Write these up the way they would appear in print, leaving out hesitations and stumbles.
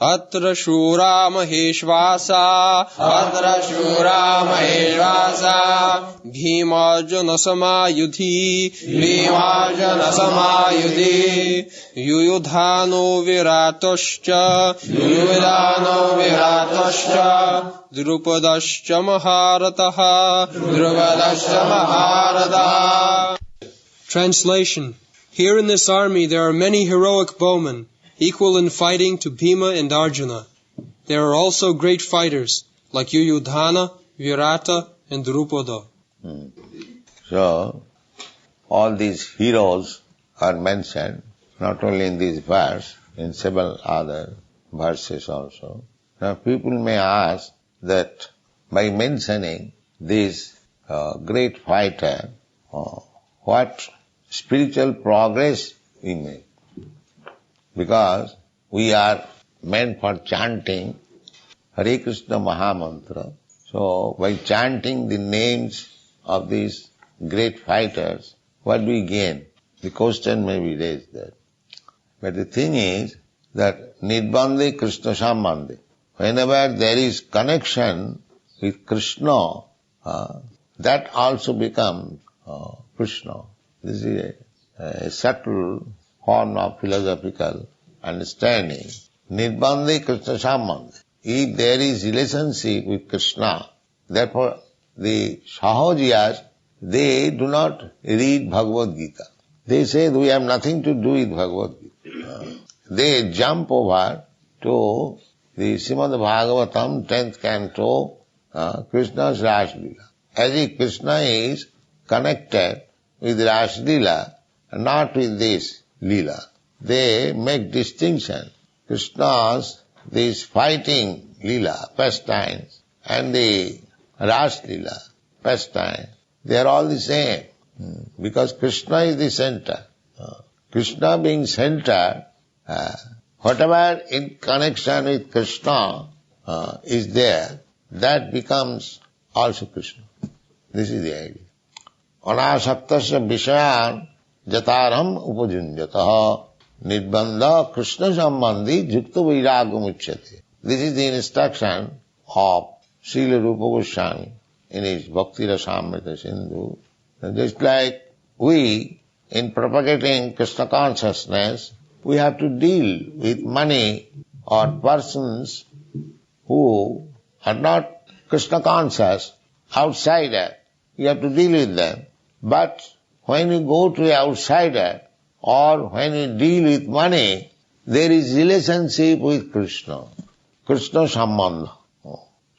Atra shura maheshvasa Bhimajana samayudhi Yuyudhano viratoscha Drupadascha maharataha. Translation. Here in this army there are many heroic bowmen, equal in fighting to Bhima and Arjuna. There are also great fighters, like Yuyudhana, Virata, and Drupada. So, all these heroes are mentioned, not only in this verse, in several other verses also. Now people may ask that by mentioning this great fighter, what spiritual progress we make? Because we are meant for chanting Hare Krishna Mahamantra. So by chanting the names of these great fighters, what do we gain? The question may be raised there. But the thing is that Nirbandhe Krishna Sambandhe. Whenever there is connection with Krishna, that also becomes Krishna. This is a subtle form of philosophical understanding. Nirbandhe Krishna Sambandhe. If there is relationship with Krishna, therefore the Sahajiyas, they do not read Bhagavad Gita. They say we have nothing to do with Bhagavad Gita. They jump over to the Srimad Bhagavatam 10th canto, Krishna's Ras Leela. As if Krishna is connected with Ras Leela, not with this Leela. They make distinction. Krishna's, this fighting Leela, pastimes, and the Ras Leela, pastime, they are all the same. Because Krishna is the center. Krishna being center, whatever in connection with Krishna is there, that becomes also Krishna. This is the idea. Anasaktasya vishayan jataram upajunjataha nirbandha Krishna sambandhi yukta vairagam uchyate. This is the instruction of Srila Rupa Goswami in his Bhakti Rasamrita Sindhu. Just like we, in propagating Krishna consciousness, we have to deal with money or persons who are not Krishna conscious, outsider. You have to deal with them. But when you go to an outsider or when you deal with money, there is relationship with Krishna. Krishna Sambandha.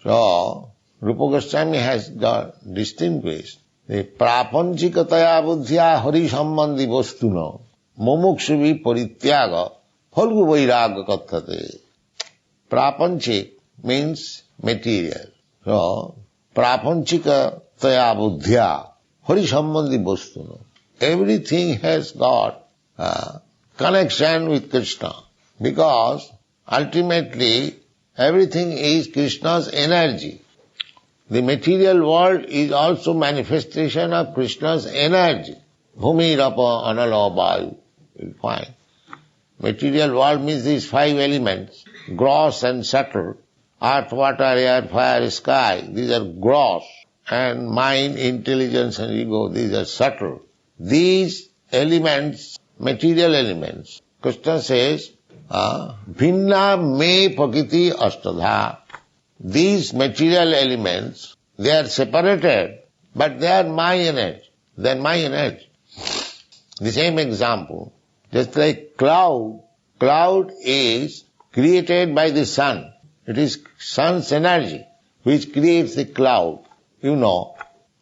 So, Rupa Goswami has got distinguished the prapanchikataya buddhya hari sambandhi vastuna mumuksuvi parityaga phalgu vairaga kathate. Prapanchik means material. So, prapanchikataya buddhya hari sambandhi vastuna. Everything has got connection with Krishna because ultimately everything is Krishna's energy. The material world is also manifestation of Krishna's energy. Bhumi, Rapa, Anala, Vayu. You'll find. Material world means these 5 elements, gross and subtle. Earth, water, air, fire, sky. These are gross. And mind, intelligence and ego, these are subtle. These elements, material elements, Krishna says, Bhinna me pakiti ashtadha. These material elements, they are separated, but they are my energy. They are my energy. The same example, just like cloud. Cloud is created by the sun. It is sun's energy which creates the cloud. You know,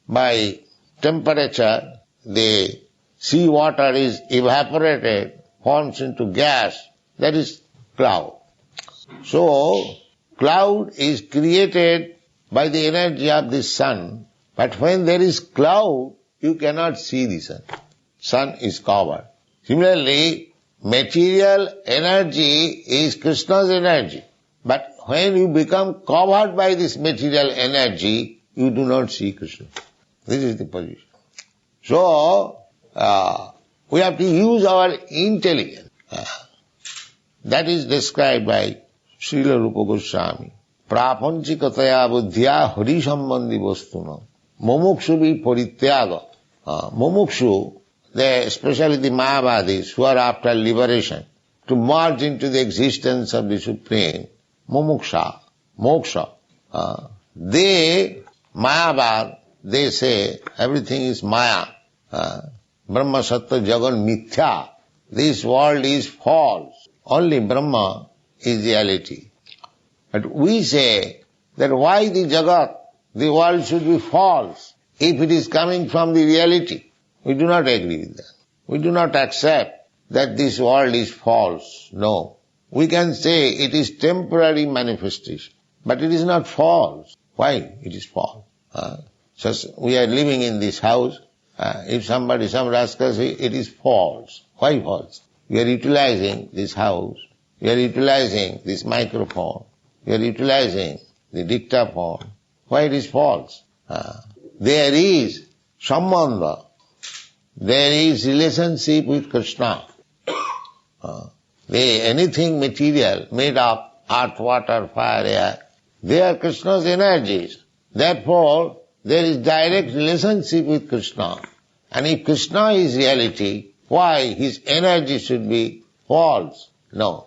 by temperature, the sea water is evaporated, forms into gas. That is cloud. So, cloud is created by the energy of the sun, but when there is cloud, you cannot see the sun. Sun is covered. Similarly, material energy is Krishna's energy, but when you become covered by this material energy, you do not see Krishna. This is the position. So, we have to use our intelligence. That is described by Srila Rupa Goswami. Prapanchikataya buddhya hari sambandhi vastuna. Mumukshu parityaga. Mumukshu, especially the Mayavadis who are after liberation, to merge into the existence of the Supreme, mumuksha, moksha. They, Mayavad, they say everything is Maya. Brahma Sattva Jagan Mithya. This world is false. Only Brahma is reality. But we say that why the Jagat, the world should be false if it is coming from the reality. We do not agree with that. We do not accept that this world is false. No. We can say it is temporary manifestation. But it is not false. Why it is false? So we are living in this house. If some rascal says it is false. Why false? We are utilizing this house. We are utilizing this microphone. We are utilizing the dictaphone. Why it is false? There is sambandha. There is relationship with Krishna. Anything material made of earth, water, fire, air, they are Krishna's energies. Therefore, there is direct relationship with Krishna. And if Krishna is reality, why his energy should be false? No.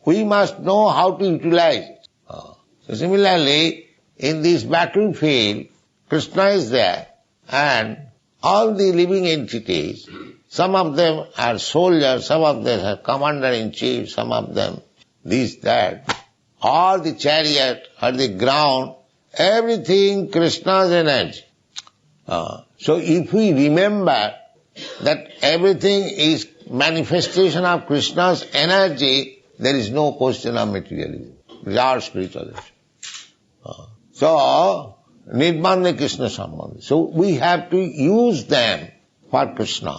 We must know how to utilize it. So similarly, in this battlefield, Krishna is there, and all the living entities, some of them are soldiers, some of them are commander-in-chief, some of them this, that. All the chariot or the ground, everything Krishna's energy. So if we remember that everything is manifestation of Krishna's energy, there is no question of materialism. It is our spirituality. So, Nidbandha Krishna Sambandha. So we have to use them for Krishna.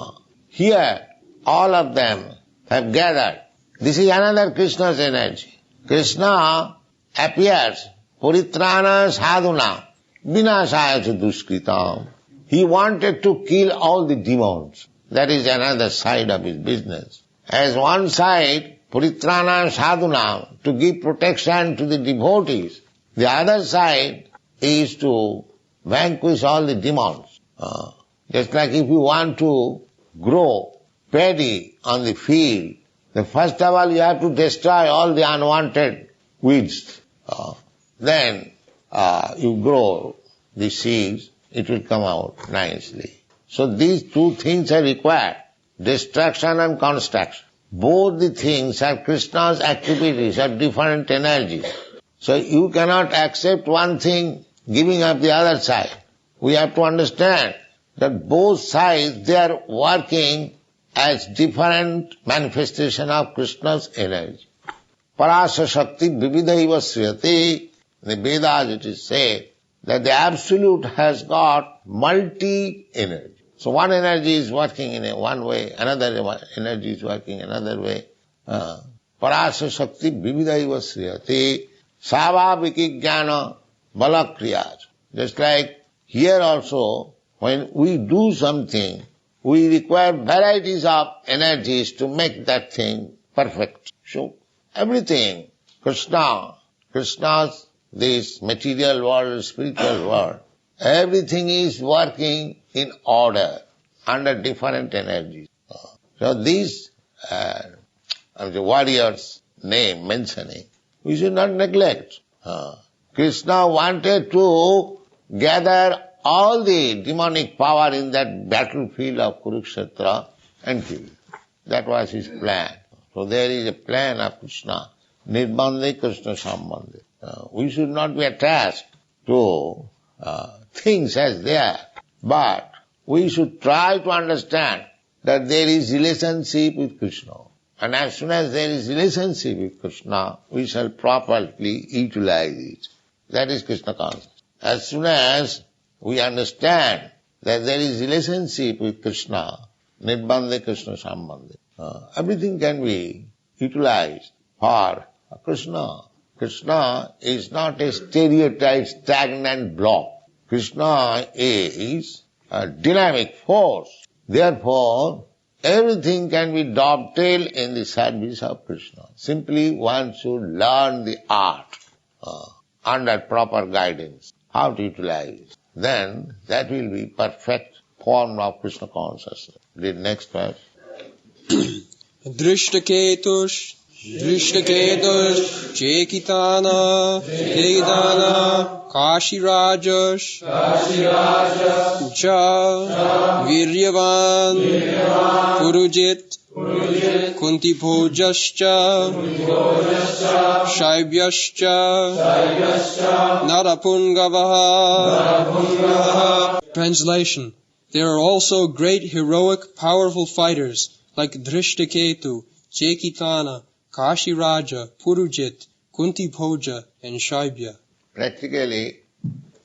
Here, all of them have gathered. This is another Krishna's energy. Krishna appears, Puritrana sadhuna, vinasaya cha duskritam. He wanted to kill all the demons. That is another side of his business. As one side, Puritrana sadhuna, to give protection to the devotees. The other side is to vanquish all the demons. Just like if you want to grow paddy on the field, then first of all you have to destroy all the unwanted weeds. Then you grow the seeds, it will come out nicely. So these two things are required, destruction and construction. Both the things are Krishna's activities, are different energies. So you cannot accept one thing, giving up the other side. We have to understand that both sides, they are working as different manifestation of Krishna's energy. Parasa Shakti Vividaiva Sriyate. In the Vedas it is said that the Absolute has got multi-energy. So one energy is working in one way, another energy is working another way. Parasa Shakti Vividaiva Sriyate. Savabhiki Jnana Balakriyat. Just like here also, when we do something, we require varieties of energies to make that thing perfect. So everything, Krishna's this material world, spiritual world, everything is working in order, under different energies. So these the warriors' name mentioning, we should not neglect. Krishna wanted to gather all the demonic power in that battlefield of Kurukshetra and kill. That was his plan. So there is a plan of Krishna. Nidbandha Krishna Sambandha. We should not be attached to things as they are, but we should try to understand that there is relationship with Krishna. And as soon as there is relationship with Krishna, we shall properly utilize it. That is Krishna consciousness. As soon as we understand that there is relationship with Krishna, Nidbandha Krishna Sambandha, everything can be utilized for Krishna. Krishna is not a stereotyped, stagnant block. Krishna is a dynamic force. Therefore, everything can be dovetailed in the service of Krishna. Simply one should learn the art under proper guidance, how to utilize it. Then that will be perfect form of Krishna consciousness. The next verse. Drishtaketush Chekitana Kashirajash Ja Viryavan Purujit Kuntibhojascha Shaivyascha Narapungavaha. Translation. There are also great heroic powerful fighters like Drishtaketu, Chekitana, Kashiraja, Purujit, Kuntibhoja and Shaibya. Practically,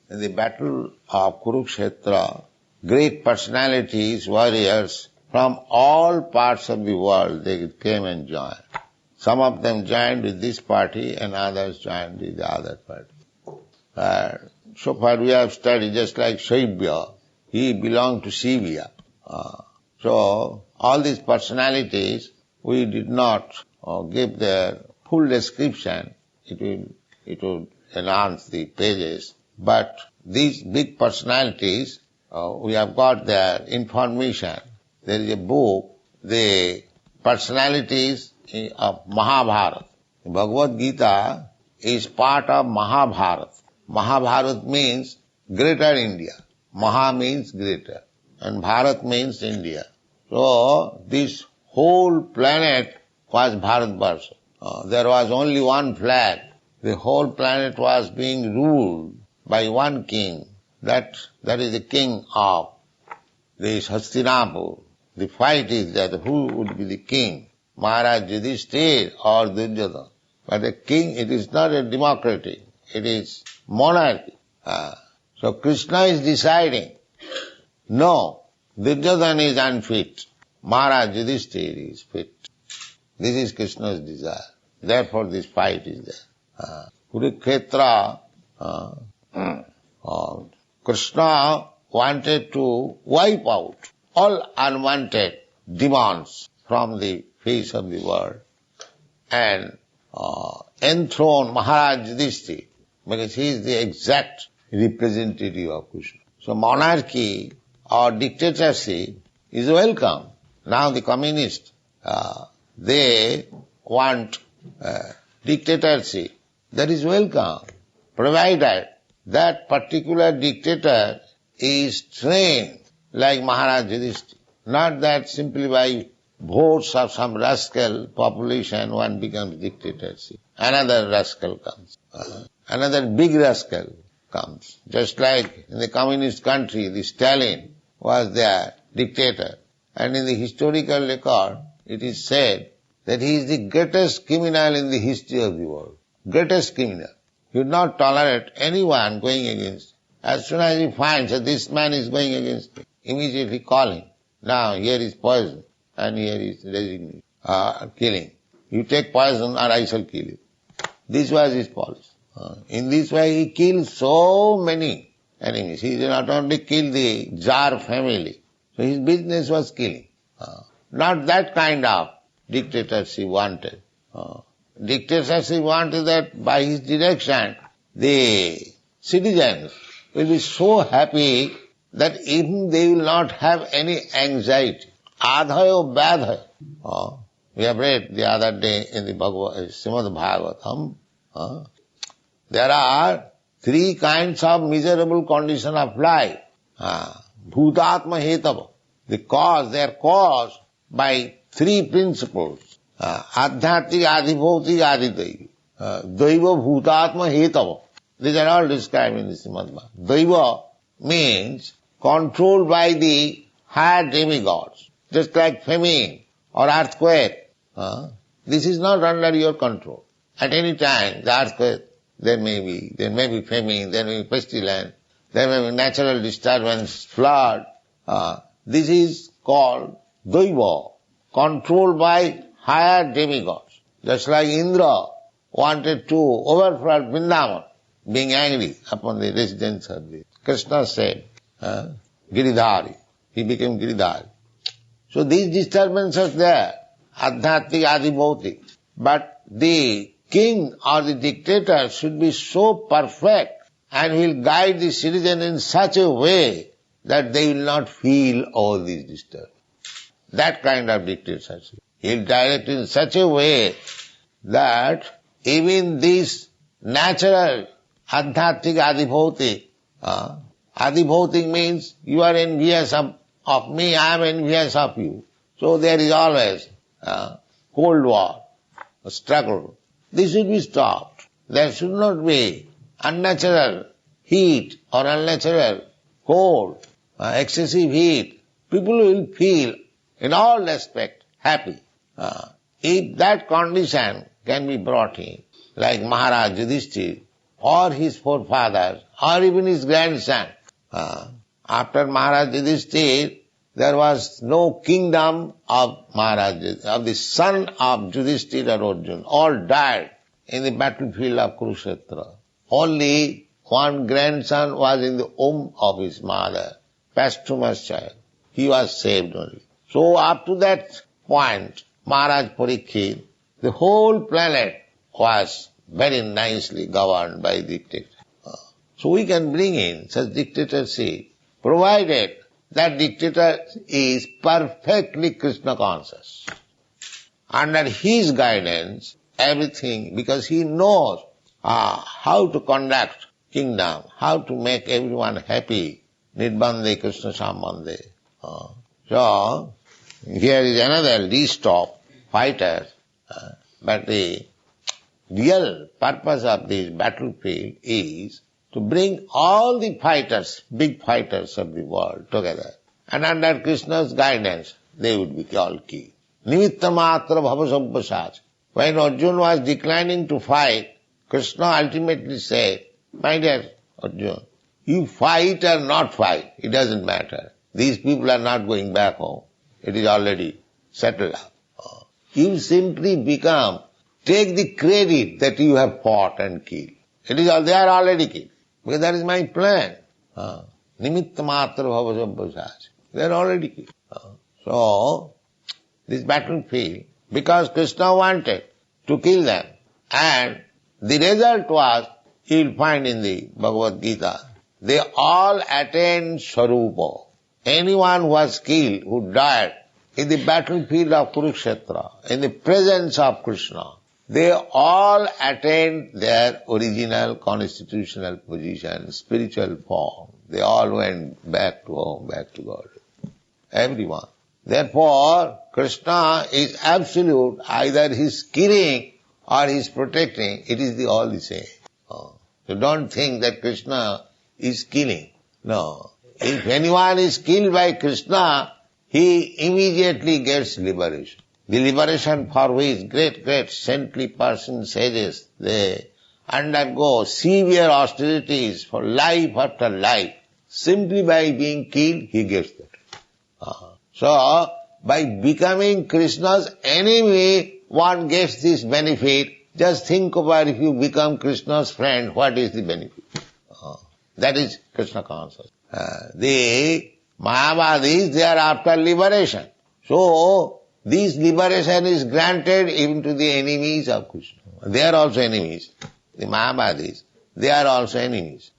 in the battle of Kurukshetra, great personalities, warriors from all parts of the world, they came and joined. Some of them joined with this party and others joined with the other party. So far we have studied just like Shaibya, he belonged to Shivya. So all these personalities, we did not give their full description. It would enhance the pages. But these big personalities, we have got their information. There is a book, the personalities of Mahabharata. Bhagavad Gita is part of Mahabharata. Mahabharata means greater India. Maha means greater and Bharat means India. So this whole planet was Bharatvarsha. There was only one flag. The whole planet was being ruled by one king. That is the king of this Hastinapur. The fight is that who would be the king, Maharaj Yudhishthira or Duryodhana. But the king, it is not a democracy, it is monarchy. So Krishna is deciding, no, Duryodhana is unfit, Maharaj Yudhishthira is fit. This is Krishna's desire. Therefore this fight is there. Kurukshetra, Krishna wanted to wipe out all unwanted demons from the face of the world and enthrone Maharaj Yudhishthira, because he is the exact representative of Krishna. So monarchy or dictatorship is welcome. Now the communists, they want dictatorship. That is welcome, provided that particular dictator is trained like Maharaj Yudhishthira. Not that simply by votes of some rascal population one becomes dictatorship. Another rascal comes. Another big rascal comes. Just like in the communist country, the Stalin was their dictator. And in the historical record, it is said that he is the greatest criminal in the history of the world. Greatest criminal. He would not tolerate anyone going against him. As soon as he finds that this man is going against him, immediately call him. Now here is poison and here is resignation, killing. You take poison or I shall kill you. This was his policy. In this way he killed so many enemies. He did not only kill the Tsar family. So his business was killing. Not that kind of dictatorship wanted. Dictatorship wanted that by his direction the citizens will be so happy that even they will not have any anxiety. Adhayo badhayo. We have read the other day in the Srimad Bhagavatam. There are three kinds of miserable condition of life. Bhutatma hetava. They are caused by three principles. Adhyattik, adhibhautik, adhidaiva. Daiva, bhutatma, hetava. These are all described in the Srimad Bhagavatam. Daiva means controlled by the higher demigods. Just like famine or earthquake. This is not under your control. At any time, the earthquake, there may be famine, there may be pestilence, there may be natural disturbance, flood. This is called Daiva, controlled by higher demigods. Just like Indra wanted to overflood Vrindavan, being angry upon the residents of the Krishna said, Giridhari. He became Giridhari. So these disturbances there, adhyatmik, adhibhautik. But the king or the dictator should be so perfect and will guide the citizen in such a way that they will not feel all these disturbances. That kind of dictatorship. He will direct in such a way that even this natural adhyatmik, adhibhautik, adhibhautik means you are envious of me, I am envious of you. So there is always cold war, a struggle. This should be stopped. There should not be unnatural heat or unnatural cold, excessive heat. People will feel in all respects happy. If that condition can be brought in, like Maharaj Yudhishthira or his forefathers or even his grandson, after Maharaj Yudhishthira, there was no kingdom of Maharaj, of the son of Yudhishthira or Arjuna. All died in the battlefield of Kurukshetra. Only one grandson was in the womb of his mother, posthumous child. He was saved only. So up to that point, Maharaj Parikshit, the whole planet was very nicely governed by dictator. So we can bring in such dictatorship, provided that dictator is perfectly Krishna conscious. Under his guidance, everything, because he knows how to conduct kingdom, how to make everyone happy, Nirbandhe Krishna Sambandhe. So, here is another list of fighters, but the real purpose of this battlefield is to bring all the fighters, big fighters of the world together. And under Krishna's guidance, they would be all killed. Nimitta matra bhava. When Arjuna was declining to fight, Krishna ultimately said, my dear Arjuna, you fight or not fight, it doesn't matter. These people are not going back home. It is already settled up. You simply take the credit that you have fought and killed. They are already killed. Because that is my plan. Nimitta matra bhava. They are already killed. So, this battlefield, because Krishna wanted to kill them, and the result was, you will find in the Bhagavad Gita, they all attained Sarupa. Anyone who was killed, who died in the battlefield of Kurukshetra, in the presence of Krishna, they all attained their original constitutional position, spiritual form. They all went back to home, back to God. Everyone. Therefore, Krishna is absolute, either he is killing or he is protecting, it is all the same. So don't think that Krishna is killing. No. If anyone is killed by Krishna, he immediately gets liberation. The liberation for which great saintly persons, sages, they undergo severe austerities for life after life. Simply by being killed, he gets that. So, by becoming Krishna's enemy, one gets this benefit. Just think about if you become Krishna's friend, what is the benefit? That is Krishna consciousness. The Mayavadis, they are after liberation. So, this liberation is granted even to the enemies of Krishna. They are also enemies. The Mayavadis, they are also enemies.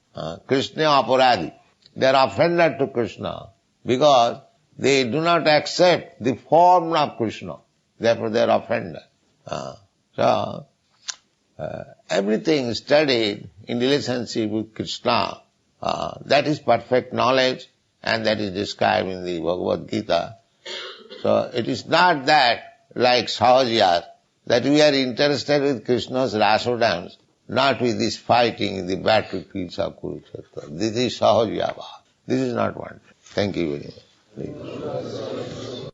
Krishna aparadhi. They are offended to Krishna because they do not accept the form of Krishna. Therefore they are offended. So, everything studied in relationship with Krishna, that is perfect knowledge, and that is described in the Bhagavad Gita. So it is not that, like Sahajya, that we are interested with Krishna's rasodams, not with this fighting in the battlefields of Kurukshetra. This is Sahajya. This is not one. Thank you very much.